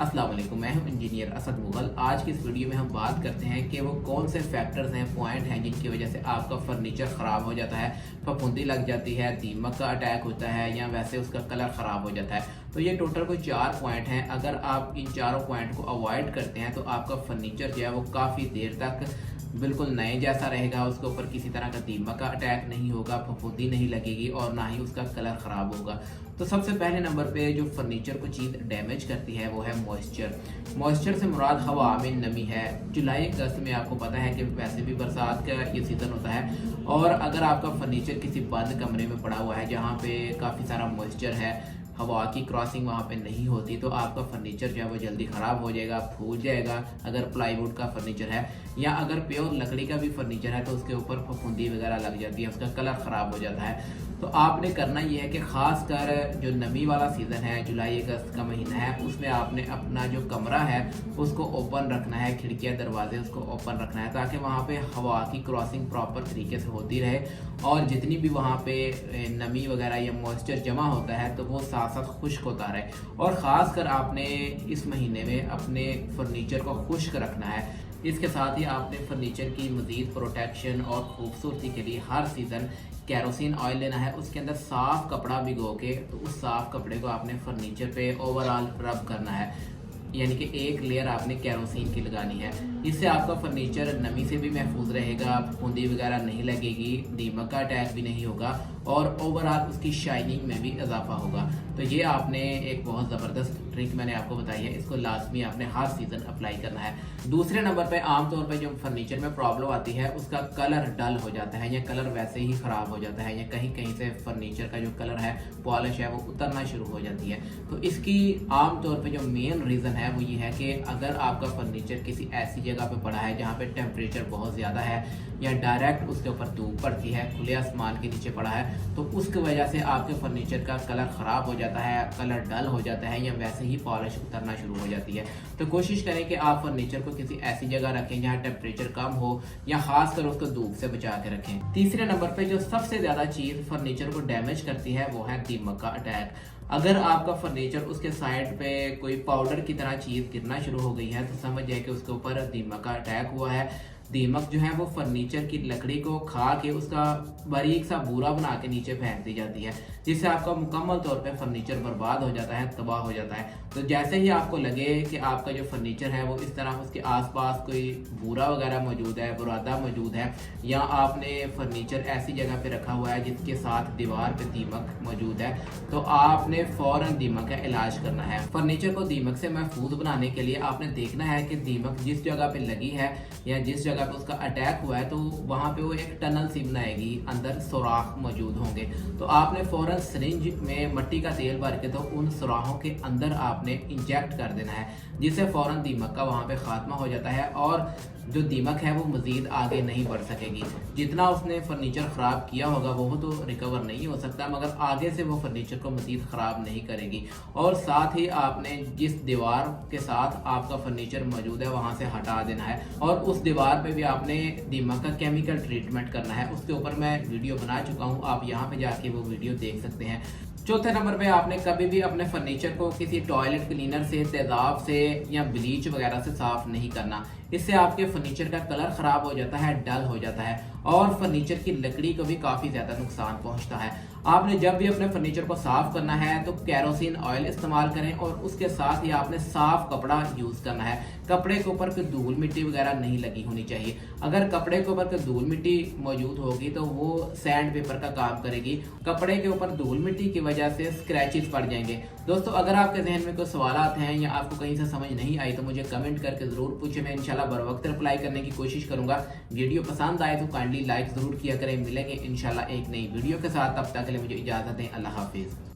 अस्सलाम वालेकुम, मैं हूं इंजीनियर असद मुगल। आज की इस वीडियो में हम बात करते हैं कि वो कौन से फैक्टर्स हैं, पॉइंट हैं जिनकी वजह से आपका फर्नीचर ख़राब हो जाता है, फफूंदी लग जाती है, दीमक का अटैक होता है या वैसे उसका कलर ख़राब हो जाता है। तो ये टोटल कोई 4 पॉइंट हैं। अगर आप इन चारों पॉइंट को अवॉइड करते हैं तो आपका फर्नीचर जो है वो काफ़ी देर तक बिल्कुल नए जैसा रहेगा। उसके ऊपर किसी तरह का दीमक का अटैक नहीं होगा, फफूंदी नहीं लगेगी और ना ही उसका कलर ख़राब होगा। तो सबसे पहले नंबर पे जो फर्नीचर को चीज़ डैमेज करती है वो है मॉइस्चर। मॉइस्चर से मुराद हवा में नमी है। जुलाई अगस्त में आपको पता है कि वैसे भी बरसात का ये सीज़न होता है, और अगर आपका फर्नीचर किसी बंद कमरे में पड़ा हुआ है जहाँ पे काफ़ी सारा मॉइस्चर है, हवा की क्रॉसिंग वहाँ पे नहीं होती, तो आपका फर्नीचर जो है वो जल्दी ख़राब हो जाएगा, फूल जाएगा। अगर प्लाईवुड का फर्नीचर है या अगर प्योर लकड़ी का भी फर्नीचर है तो उसके ऊपर फफूंदी वगैरह लग जाती है, उसका कलर ख़राब हो जाता है। तो आपने करना ये है कि ख़ास कर जो नमी वाला सीज़न है, जुलाई अगस्त का महीना है, उसमें आपने अपना जो कमरा है उसको ओपन रखना है, खिड़कियाँ दरवाजे उसको ओपन रखना है ताकि वहाँ पे हवा की क्रॉसिंग प्रॉपर तरीके से होती रहे और जितनी भी वहाँ पे नमी वगैरह या मॉइस्चर जमा होता है तो वो साथ साथ खुश्क होता रहे। और ख़ास कर आपने इस महीने में अपने फर्नीचर को खुश्क रखना है। इसके साथ ही आपने फर्नीचर की मज़ीद प्रोटेक्शन और ख़ूबसूरती के लिए हर सीज़न कैरोसिन ऑयल लेना है। उसके अंदर साफ़ कपड़ा भिगो के तो उस साफ़ कपड़े को आपने फर्नीचर पे ओवरऑल रब करना है, यानी कि एक लेयर आपने कैरोसिन की लगानी है। इससे आपका फर्नीचर नमी से भी महफूज रहेगा, फफूंदी वगैरह नहीं लगेगी, दीमक का अटैक भी नहीं होगा और ओवरऑल उसकी शाइनिंग में भी इजाफा होगा। तो ये आपने एक बहुत ज़बरदस्त ट्रिक मैंने आपको बताई है, इसको लाजमी आपने हर सीज़न अप्लाई करना है। दूसरे नंबर पे आमतौर पे जो फर्नीचर में प्रॉब्लम आती है उसका कलर डल हो जाता है या कलर वैसे ही ख़राब हो जाता है या कहीं कहीं से फर्नीचर का जो कलर है, पॉलिश है, वो उतरना शुरू हो जाती है। तो इसकी आमतौर पर जो मेन रीज़न है वो ये है कि अगर आपका फर्नीचर किसी ऐसी जगह पे पड़ा है जहाँ पे टेम्परेचर बहुत ज़्यादा है या डायरेक्ट उसके ऊपर धूप पड़ती है, खुले आसमान के नीचे पड़ा है, तो उसकी वजह से आपके फर्नीचर का कलर ख़राब हो जाता है, कलर डल हो जाता है या वैसे ही पॉलिश उतरना शुरू हो जाती है। तो कोशिश करें कि आप फर्नीचर को किसी ऐसी जगह रखें जहाँ टेम्परेचर कम हो या खास कर उसको धूप से बचा के रखें। तीसरे नंबर पे जो सबसे ज़्यादा चीज़ फर्नीचर को डैमेज करती है वो है दीमक का अटैक। अगर आपका फर्नीचर उसके साइड पे कोई पाउडर की तरह चीज़ गिरना शुरू हो गई है तो समझ जाए कि उसके ऊपर दीमक का अटैक हुआ है। दीमक जो है वो फर्नीचर की लकड़ी को खा के उसका बारीक सा बूरा बना के नीचे फेंक दी जाती है, जिससे आपका मुकम्मल तौर पे फर्नीचर बर्बाद हो जाता है, तबाह हो जाता है। तो जैसे ही आपको लगे कि आपका जो फर्नीचर है वो इस तरह उसके आसपास कोई बूरा वगैरह मौजूद है, बुरादा मौजूद है, या आपने फर्नीचर ऐसी जगह पे रखा हुआ है जिसके साथ दीवार पे दीमक मौजूद है, तो आपने फ़ौरन दीमक का इलाज करना है। फर्नीचर को दीमक से महफूज बनाने के लिए आपने देखना है कि दीमक जिस जगह पे लगी है या जिस जगह पे उसका अटैक हुआ है तो वहाँ पे वो एक टनल सी बनाएगी, अंदर सुराख मौजूद होंगे। तो आपने फ़ौरन सिरिंज में मिट्टी का तेल भर के तो उन सुराखों के अंदर आपने इंजेक्ट कर देना है, जिससे फ़ौरन दीमक का वहाँ पे खात्मा हो जाता है और जो दीमक है वो मज़ीद आगे नहीं बढ़ सकेगी। जितना उसने फर्नीचर ख़राब किया होगा वो तो रिकवर नहीं हो सकता, मगर आगे से वो फर्नीचर को मज़ीद ख़राब नहीं करेगी। और साथ ही आपने जिस दीवार के साथ आपका फर्नीचर मौजूद है वहाँ से हटा देना है और उस दीवार पे भी आपने दीमक का केमिकल ट्रीटमेंट करना है। उसके ऊपर मैं वीडियो बना चुका हूँ, आप यहाँ पे जाके वो वीडियो देख सकते हैं। चौथे नंबर पे आपने कभी भी अपने फर्नीचर को किसी टॉयलेट क्लीनर से, तेजाब से या ब्लीच वगैरह से साफ़ नहीं करना। इससे आपके फर्नीचर का कलर ख़राब हो जाता है, डल हो जाता है और फर्नीचर की लकड़ी को भी काफ़ी ज़्यादा नुकसान पहुंचता है। आपने जब भी अपने फर्नीचर को साफ़ करना है तो कैरोसिन ऑयल इस्तेमाल करें और उसके साथ ही आपने साफ़ कपड़ा यूज़ करना है। कपड़े के ऊपर कोई धूल मिट्टी वगैरह नहीं लगी होनी चाहिए। अगर कपड़े के ऊपर कोई धूल मिट्टी मौजूद होगी तो वो सैंड पेपर का काम करेगी। कपड़े के ऊपर धूल मिट्टी की वजह से स्क्रैचेस पड़ जाएंगे। दोस्तों, अगर आपके जहन में कोई सवाल हैं या आपको कहीं से समझ नहीं आई तो मुझे कमेंट करके ज़रूर पूछें, मैं इंशाल्लाह बर वक्त रिप्लाई करने की कोशिश करूंगा। वीडियो पसंद आए तो काइंडली लाइक ज़रूर किया करें। मिलेंगे इंशाल्लाह एक नई वीडियो के साथ, तब तक के लिए मुझे इजाज़त दें। अल्लाह हाफिज़।